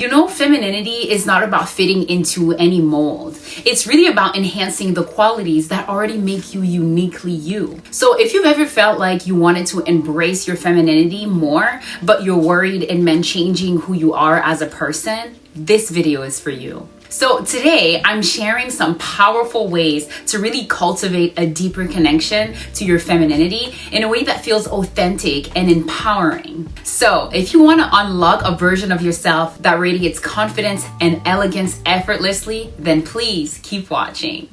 You know, femininity is not about fitting into any mold. It's really about enhancing the qualities that already make you uniquely you. So if you've ever felt like you wanted to embrace your femininity more, but you're worried it meant changing who you are as a person, this video is for you. So today I'm sharing some powerful ways to really cultivate a deeper connection to your femininity in a way that feels authentic and empowering. So if you want to unlock a version of yourself that radiates confidence and elegance effortlessly, then please keep watching.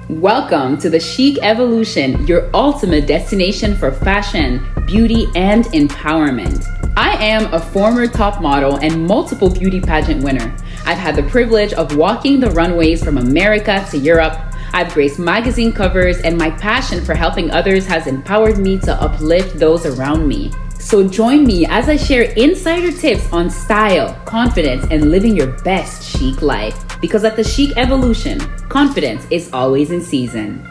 Welcome to the Chic Evolution, your ultimate destination for fashion, beauty, and empowerment. I am a former top model and multiple beauty pageant winner. I've had the privilege of walking the runways from America to Europe. I've graced magazine covers, and my passion for helping others has empowered me to uplift those around me. So join me as I share insider tips on style, confidence, and living your best chic life. Because at the Chic Evolution, confidence is always in season.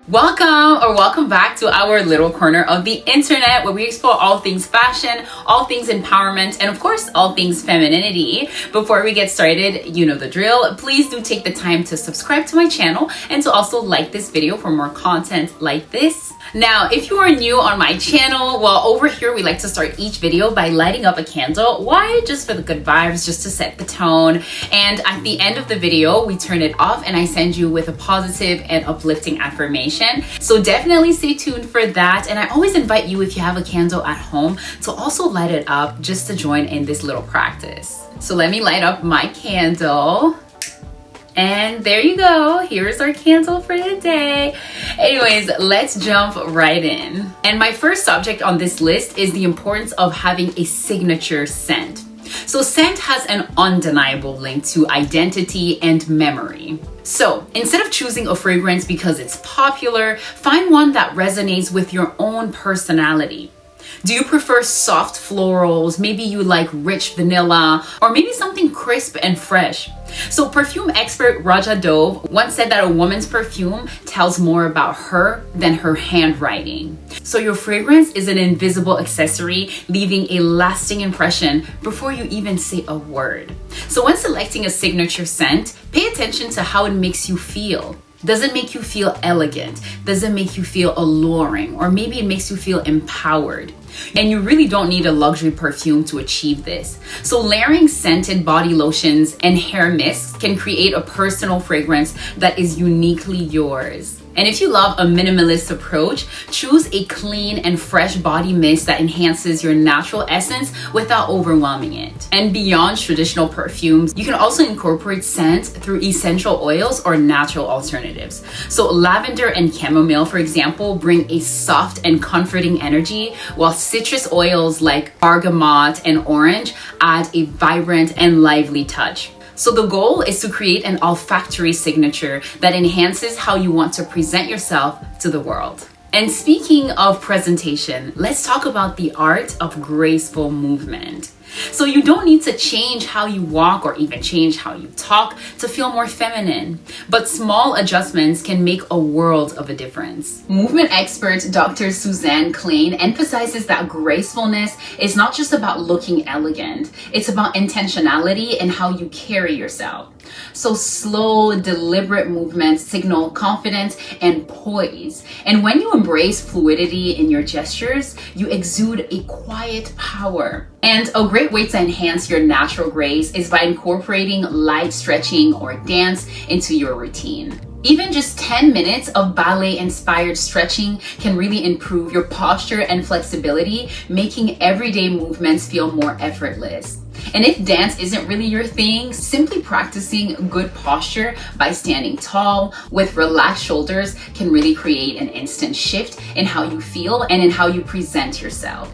Welcome back to our little corner of the internet where we explore all things fashion, all things empowerment, and of course, all things femininity. Before we get started, you know the drill. Please do take the time to subscribe to my channel and to also like this video for more content like this. Now, if you are new on my channel, well, over here, we like to start each video by lighting up a candle. Why? Just for the good vibes, just to set the tone. And at the end of the video, we turn it off and I send you with a positive and uplifting affirmation. So definitely stay tuned for that. And I always invite you, if you have a candle at home, to also light it up just to join in this little practice. So let me light up my candle. And there you go. Here's our candle for today. Anyways, let's jump right in. And my first subject on this list is the importance of having a signature scent. So scent has an undeniable link to identity and memory. So instead of choosing a fragrance because it's popular, find one that resonates with your own personality. Do you prefer soft florals? Maybe you like rich vanilla, or maybe something crisp and fresh. So perfume expert Raja Dove once said that a woman's perfume tells more about her than her handwriting. So your fragrance is an invisible accessory, leaving a lasting impression before you even say a word. So when selecting a signature scent, pay attention to how it makes you feel. Does it make you feel elegant? Does it make you feel alluring? Or maybe it makes you feel empowered. And you really don't need a luxury perfume to achieve this. So layering scented body lotions and hair mists can create a personal fragrance that is uniquely yours. And if you love a minimalist approach, choose a clean and fresh body mist that enhances your natural essence without overwhelming it. And beyond traditional perfumes, you can also incorporate scent through essential oils or natural alternatives. So lavender and chamomile, for example, bring a soft and comforting energy, while citrus oils like bergamot and orange add a vibrant and lively touch. So the goal is to create an olfactory signature that enhances how you want to present yourself to the world. And speaking of presentation, let's talk about the art of graceful movement. So you don't need to change how you walk or even change how you talk to feel more feminine, but small adjustments can make a world of a difference. Movement expert Dr. Suzanne Klein emphasizes that gracefulness is not just about looking elegant, it's about intentionality and how you carry yourself. So slow, deliberate movements signal confidence and poise. And when you embrace fluidity in your gestures, you exude a quiet power. And a great way to enhance your natural grace is by incorporating light stretching or dance into your routine. Even just 10 minutes of ballet-inspired stretching can really improve your posture and flexibility, making everyday movements feel more effortless. And if dance isn't really your thing, simply practicing good posture by standing tall with relaxed shoulders can really create an instant shift in how you feel and in how you present yourself.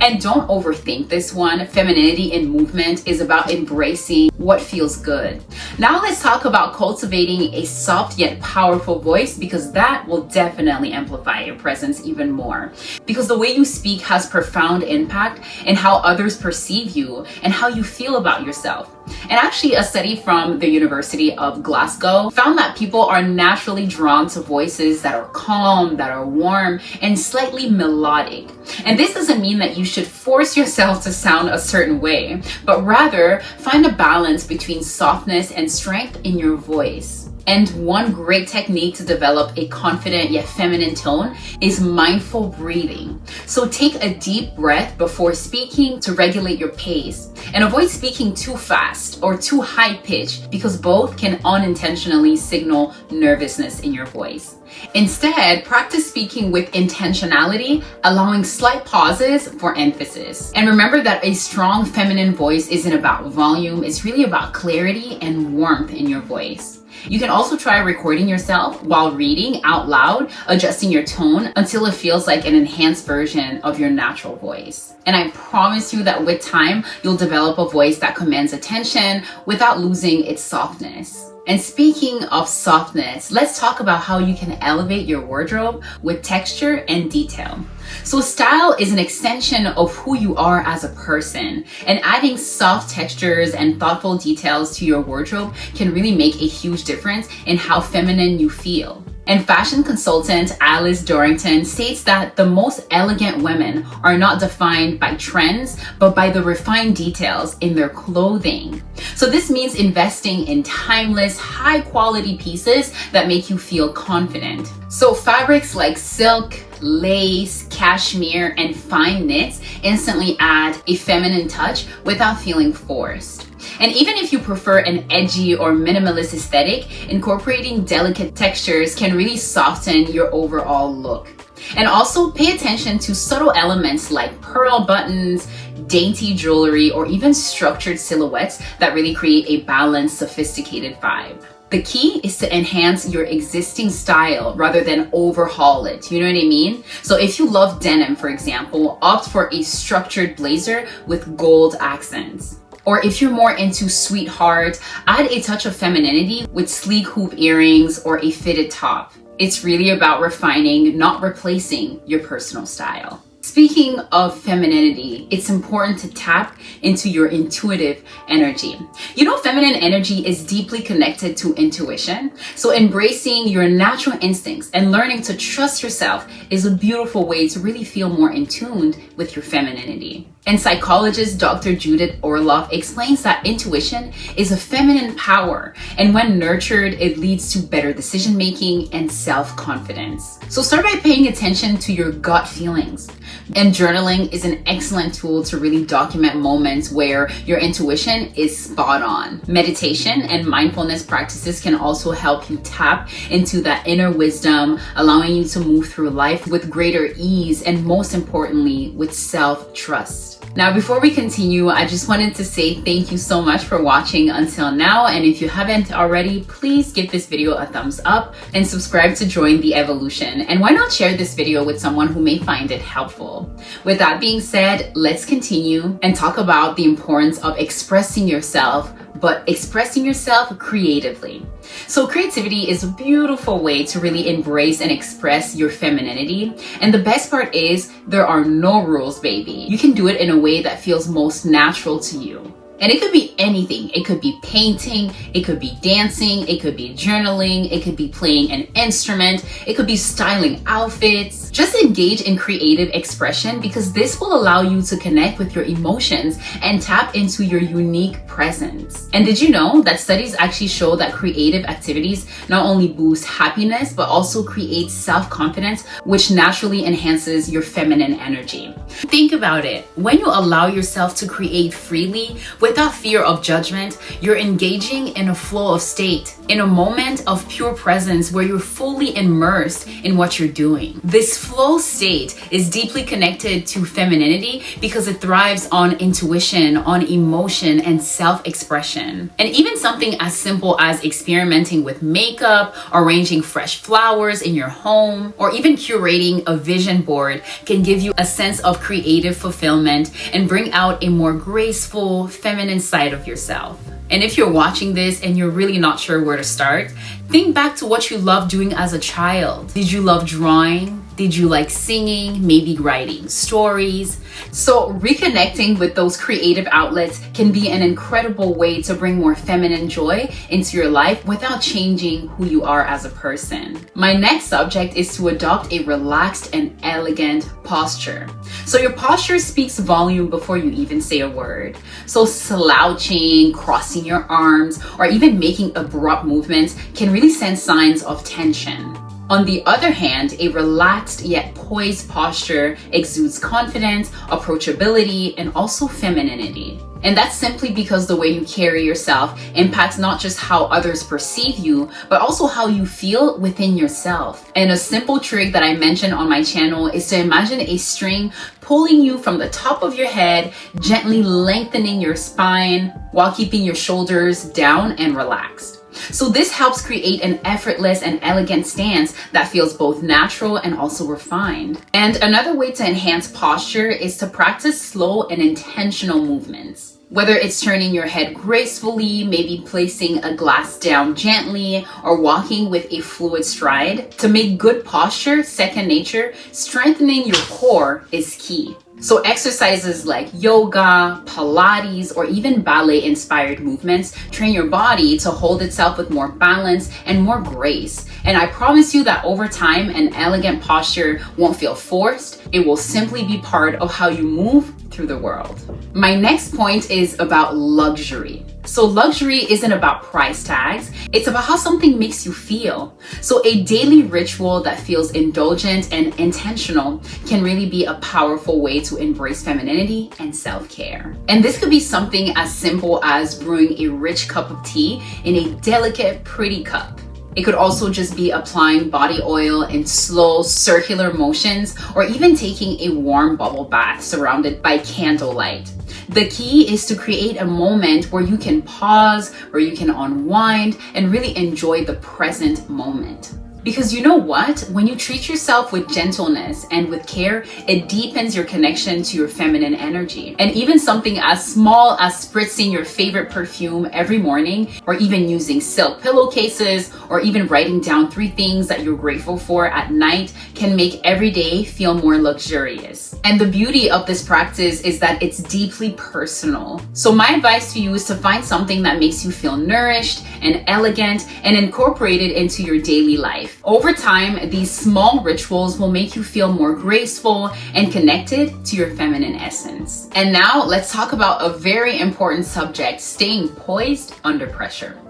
And don't overthink this one. Femininity in movement is about embracing what feels good. Now let's talk about cultivating a soft yet powerful voice, because that will definitely amplify your presence even more. Because the way you speak has profound impact in how others perceive you and how you feel about yourself. And actually, a study from the University of Glasgow found that people are naturally drawn to voices that are calm, that are warm, and slightly melodic. And this doesn't mean that that you should force yourself to sound a certain way, but rather find a balance between softness and strength in your voice. And one great technique to develop a confident yet feminine tone is mindful breathing. So take a deep breath before speaking to regulate your pace, and avoid speaking too fast or too high pitched, because both can unintentionally signal nervousness in your voice. Instead, practice speaking with intentionality, allowing slight pauses for emphasis. And remember that a strong feminine voice isn't about volume, it's really about clarity and warmth in your voice. You can also try recording yourself while reading out loud, adjusting your tone until it feels like an enhanced version of your natural voice. And I promise you that with time, you'll develop a voice that commands attention without losing its softness. And speaking of softness, let's talk about how you can elevate your wardrobe with texture and detail. So style is an extension of who you are as a person, and adding soft textures and thoughtful details to your wardrobe can really make a huge difference in how feminine you feel. And fashion consultant Alice Dorrington states that the most elegant women are not defined by trends, but by the refined details in their clothing. So this means investing in timeless, high quality pieces that make you feel confident. So fabrics like silk, lace, cashmere, and fine knits instantly add a feminine touch without feeling forced. And even if you prefer an edgy or minimalist aesthetic, incorporating delicate textures can really soften your overall look. And also pay attention to subtle elements like pearl buttons, dainty jewelry, or even structured silhouettes that really create a balanced, sophisticated vibe. The key is to enhance your existing style rather than overhaul it. You know what I mean? So if you love denim, for example, opt for a structured blazer with gold accents. Or if you're more into sweetheart, add a touch of femininity with sleek hoop earrings or a fitted top. It's really about refining, not replacing your personal style. Speaking of femininity, it's important to tap into your intuitive energy. You know, feminine energy is deeply connected to intuition. So embracing your natural instincts and learning to trust yourself is a beautiful way to really feel more in tune with your femininity. And psychologist Dr. Judith Orloff explains that intuition is a feminine power, and when nurtured, it leads to better decision making and self-confidence. So start by paying attention to your gut feelings. And journaling is an excellent tool to really document moments where your intuition is spot on. Meditation and mindfulness practices can also help you tap into that inner wisdom, allowing you to move through life with greater ease and, most importantly, with self-trust. Now, before we continue, I just wanted to say thank you so much for watching until now. And if you haven't already, please give this video a thumbs up and subscribe to join the evolution. And why not share this video with someone who may find it helpful? With that being said, let's continue and talk about the importance of expressing yourself, but expressing yourself creatively. So creativity is a beautiful way to really embrace and express your femininity. And the best part is there are no rules, baby. You can do it in a way that feels most natural to you. And it could be anything. It could be painting, it could be dancing, it could be journaling, it could be playing an instrument, it could be styling outfits. Just engage in creative expression, because this will allow you to connect with your emotions and tap into your unique presence. And did you know that studies actually show that creative activities not only boost happiness, but also create self-confidence, which naturally enhances your feminine energy? Think about it. When you allow yourself to create freely, without fear of judgment, you're engaging in a flow of state, in a moment of pure presence where you're fully immersed in what you're doing. This flow state is deeply connected to femininity because it thrives on intuition, on emotion, and self-expression. And even something as simple as experimenting with makeup, arranging fresh flowers in your home, or even curating a vision board can give you a sense of creative fulfillment and bring out a more graceful, feminine side of yourself. And if you're watching this and you're really not sure where to start, Think back to what you loved doing as a child. Did you love drawing? Did you like singing? Maybe writing stories? So reconnecting with those creative outlets can be an incredible way to bring more feminine joy into your life without changing who you are as a person. My next subject is to adopt a relaxed and elegant posture. So your posture speaks volume before you even say a word. So slouching, crossing your arms, or even making abrupt movements can really send signs of tension. On the other hand, a relaxed yet poised posture exudes confidence, approachability, and also femininity. And that's simply because the way you carry yourself impacts not just how others perceive you, but also how you feel within yourself. And a simple trick that I mentioned on my channel is to imagine a string pulling you from the top of your head, gently lengthening your spine while keeping your shoulders down and relaxed. So this helps create an effortless and elegant stance that feels both natural and also refined. And another way to enhance posture is to practice slow and intentional movements. Whether it's turning your head gracefully, maybe placing a glass down gently, or walking with a fluid stride. To make good posture second nature, strengthening your core is key. So exercises like yoga, Pilates, or even ballet-inspired movements train your body to hold itself with more balance and more grace. And I promise you that over time, an elegant posture won't feel forced. It will simply be part of how you move through the world. My next point is about luxury. So luxury isn't about price tags. It's about how something makes you feel. So a daily ritual that feels indulgent and intentional can really be a powerful way to embrace femininity and self-care. And this could be something as simple as brewing a rich cup of tea in a delicate, pretty cup. It could also just be applying body oil in slow circular motions, or even taking a warm bubble bath surrounded by candlelight. The key is to create a moment where you can pause, where you can unwind, and really enjoy the present moment. Because you know what? When you treat yourself with gentleness and with care, it deepens your connection to your feminine energy. And even something as small as spritzing your favorite perfume every morning, or even using silk pillowcases, or even writing down 3 things that you're grateful for at night can make every day feel more luxurious. And the beauty of this practice is that it's deeply personal. So my advice to you is to find something that makes you feel nourished and elegant and incorporate it into your daily life. Over time, these small rituals will make you feel more graceful and connected to your feminine essence. And now let's talk about a very important subject: staying poised under pressure.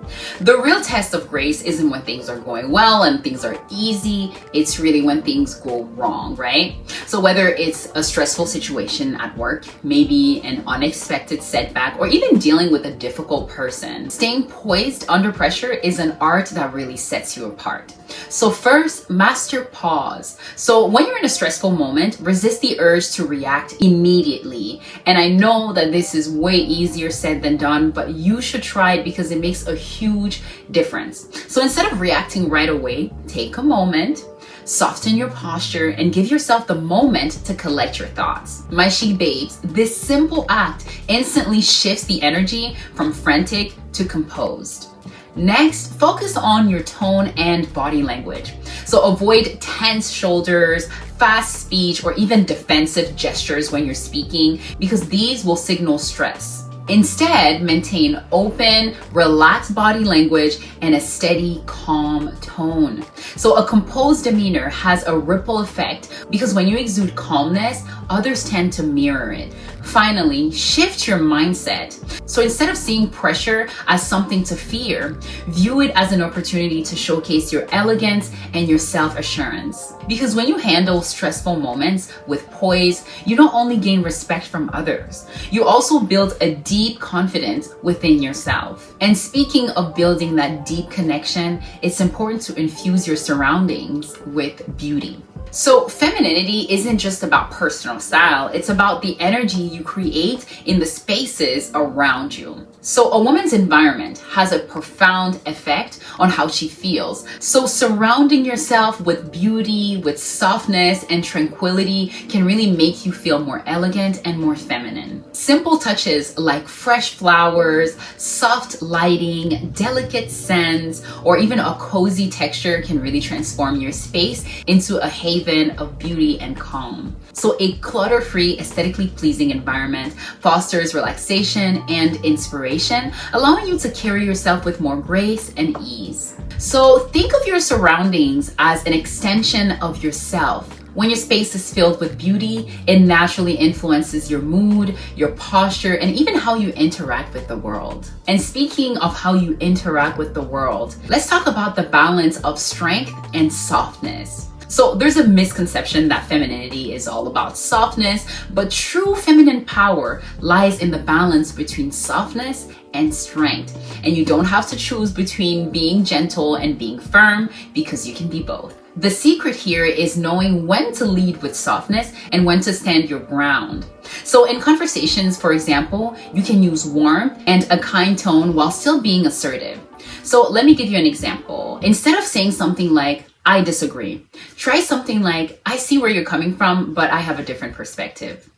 The real test of grace isn't when things are going well and things are easy. It's really when things go wrong, right? So whether it's a stressful situation at work, maybe an unexpected setback, or even dealing with a difficult person, staying poised under pressure is an art that really sets you apart. So first, master pause. So when you're in a stressful moment, resist the urge to react immediately. And I know that this is way easier said than done, but you should try it because it makes a huge difference. So instead of reacting right away, take a moment, soften your posture, and give yourself the moment to collect your thoughts. My chic babes, this simple act instantly shifts the energy from frantic to composed. Next, focus on your tone and body language. So avoid tense shoulders, fast speech, or even defensive gestures when you're speaking, because these will signal stress. Instead, maintain open, relaxed body language and a steady, calm tone. So a composed demeanor has a ripple effect because when you exude calmness, others tend to mirror it. Finally, shift your mindset. So instead of seeing pressure as something to fear, view it as an opportunity to showcase your elegance and your self-assurance. Because when you handle stressful moments with poise, you not only gain respect from others, you also build a deep confidence within yourself. And speaking of building that deep connection, it's important to infuse your surroundings with beauty. So femininity isn't just about personal style, it's about the energy you create in the spaces around you. So a woman's environment has a profound effect on how she feels. So surrounding yourself with beauty, with softness and tranquility can really make you feel more elegant and more feminine. Simple touches like fresh flowers, soft lighting, delicate scents, or even a cozy texture can really transform your space into a haven of beauty and calm. So a clutter-free, aesthetically pleasing environment fosters relaxation and inspiration, allowing you to carry yourself with more grace and ease. So think of your surroundings as an extension of yourself. When your space is filled with beauty, it naturally influences your mood, your posture, and even how you interact with the world. And speaking of how you interact with the world, let's talk about the balance of strength and softness. So there's a misconception that femininity is all about softness, but true feminine power lies in the balance between softness and strength. And you don't have to choose between being gentle and being firm, because you can be both. The secret here is knowing when to lead with softness and when to stand your ground. So in conversations, for example, you can use warmth and a kind tone while still being assertive. So let me give you an example. Instead of saying something like, I disagree, try something like, I see where you're coming from, but I have a different perspective.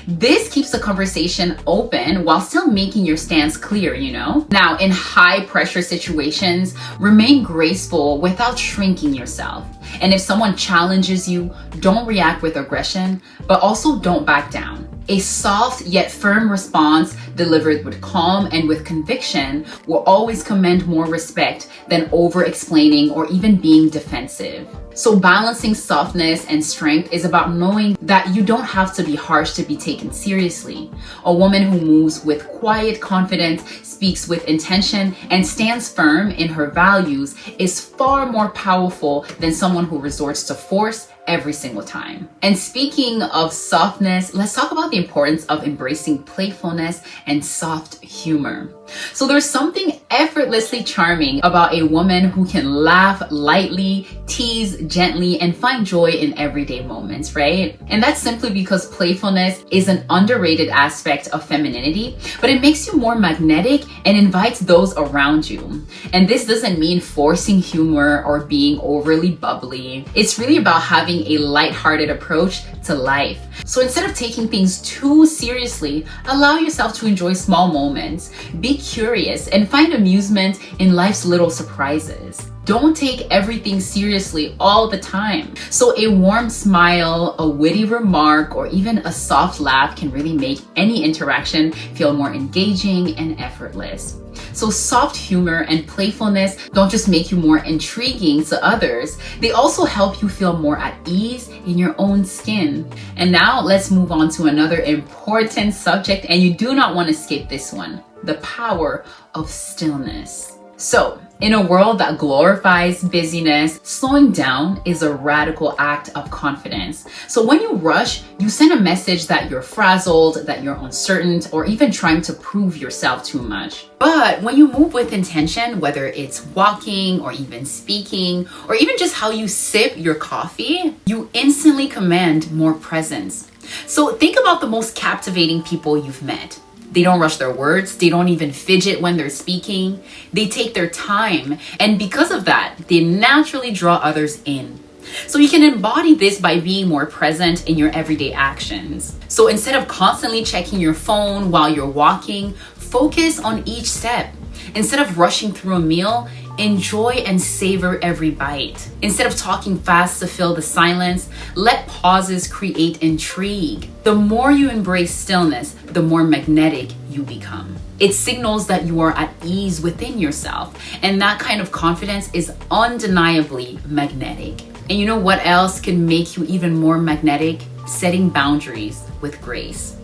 This keeps the conversation open while still making your stance clear, you know? Now, in high pressure situations, remain graceful without shrinking yourself. And if someone challenges you, don't react with aggression, but also don't back down. A soft yet firm response delivered with calm and with conviction will always command more respect than over-explaining or even being defensive. So balancing softness and strength is about knowing that you don't have to be harsh to be taken seriously. A woman who moves with quiet confidence, speaks with intention, and stands firm in her values is far more powerful than someone who resorts to force every single time. And speaking of softness, let's talk about the importance of embracing playfulness and soft humor. So there's something effortlessly charming about a woman who can laugh lightly, tease gently, and find joy in everyday moments, right? And that's simply because playfulness is an underrated aspect of femininity, but it makes you more magnetic and invites those around you. And this doesn't mean forcing humor or being overly bubbly. It's really about having a lighthearted approach to life. So instead of taking things too seriously, allow yourself to enjoy small moments. Be curious and find amusement in life's little surprises. Don't take everything seriously all the time. So a warm smile, a witty remark, or even a soft laugh can really make any interaction feel more engaging and effortless. So soft humor and playfulness don't just make you more intriguing to others, they also help you feel more at ease in your own skin. And now let's move on to another important subject, and you do not want to skip this one: the power of stillness. So, in a world that glorifies busyness, slowing down is a radical act of confidence. So when you rush, you send a message that you're frazzled, that you're uncertain, or even trying to prove yourself too much. But when you move with intention, whether it's walking or even speaking, or even just how you sip your coffee, you instantly command more presence. So think about the most captivating people you've met. They don't rush their words. They don't even fidget when they're speaking. They take their time. And because of that, they naturally draw others in. So you can embody this by being more present in your everyday actions. So instead of constantly checking your phone while you're walking, focus on each step. Instead of rushing through a meal, enjoy and savor every bite. Instead of talking fast to fill the silence, let pauses create intrigue. The more you embrace stillness, the more magnetic you become. It signals that you are at ease within yourself, and that kind of confidence is undeniably magnetic. And you know what else can make you even more magnetic? Setting boundaries with grace.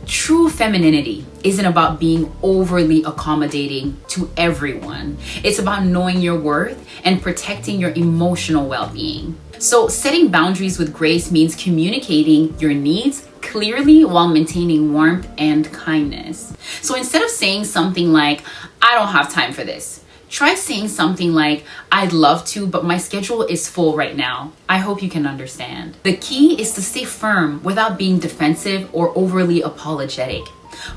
True femininity isn't about being overly accommodating to everyone. It's about knowing your worth and protecting your emotional well-being. So setting boundaries with grace means communicating your needs clearly while maintaining warmth and kindness. So instead of saying something like, I don't have time for this, try saying something like, I'd love to, but my schedule is full right now. I hope you can understand. The key is to stay firm without being defensive or overly apologetic.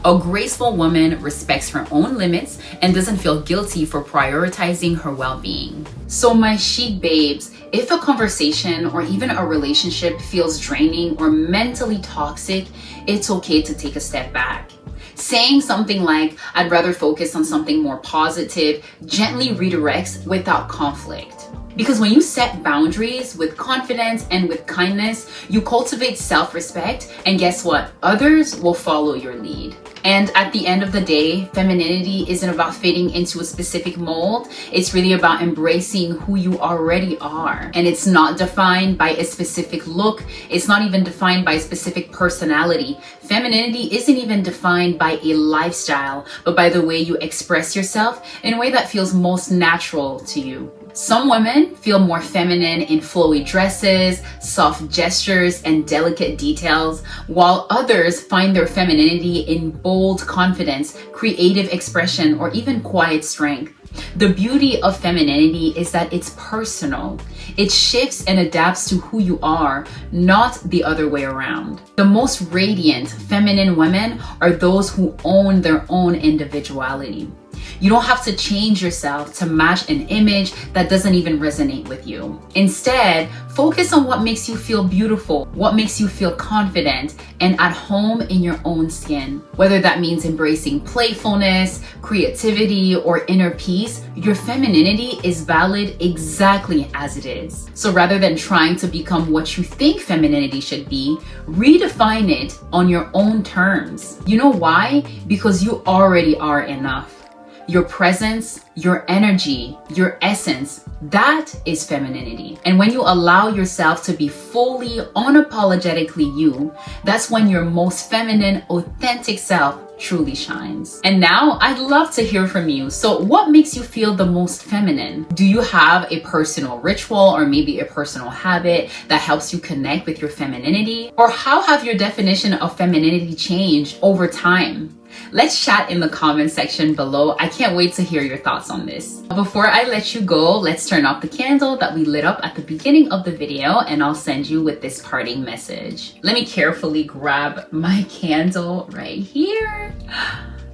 A graceful woman respects her own limits and doesn't feel guilty for prioritizing her well-being. So my chic babes, if a conversation or even a relationship feels draining or mentally toxic, it's okay to take a step back. Saying something like, I'd rather focus on something more positive, gently redirects without conflict. Because when you set boundaries with confidence and with kindness, you cultivate self-respect, and guess what? Others will follow your lead. And at the end of the day, femininity isn't about fitting into a specific mold. It's really about embracing who you already are. And it's not defined by a specific look. It's not even defined by a specific personality. Femininity isn't even defined by a lifestyle, but by the way you express yourself in a way that feels most natural to you. Some women feel more feminine in flowy dresses, soft gestures, and delicate details, while others find their femininity in bold confidence, creative expression, or even quiet strength. The beauty of femininity is that it's personal. It shifts and adapts to who you are, not the other way around. The most radiant feminine women are those who own their own individuality. You don't have to change yourself to match an image that doesn't even resonate with you. Instead, focus on what makes you feel beautiful, what makes you feel confident and at home in your own skin. Whether that means embracing playfulness, creativity, or inner peace, your femininity is valid exactly as it is. So rather than trying to become what you think femininity should be, redefine it on your own terms. You know why? Because you already are enough. Your presence, your energy, your essence, that is femininity. And when you allow yourself to be fully, unapologetically you, that's when your most feminine, authentic self truly shines. And now I'd love to hear from you. So what makes you feel the most feminine? Do you have a personal ritual or maybe a personal habit that helps you connect with your femininity? Or how have your definition of femininity changed over time? Let's chat in the comment section below. I can't wait to hear your thoughts on this. Before I let you go, let's turn off the candle that we lit up at the beginning of the video, and I'll send you with this parting message. Let me carefully grab my candle right here.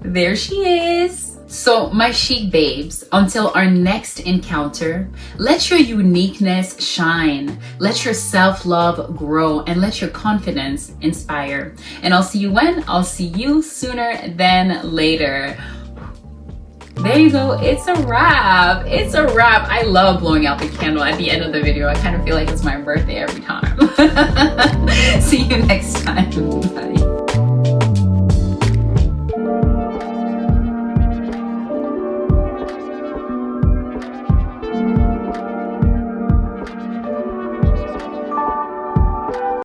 There she is. So my chic babes, until our next encounter, let your uniqueness shine, let your self-love grow, and let your confidence inspire. And I'll see you when? I'll see you sooner than later. There you go, it's a wrap. It's a wrap. I love blowing out the candle at the end of the video. I kind of feel like it's my birthday every time. See you next time. Bye.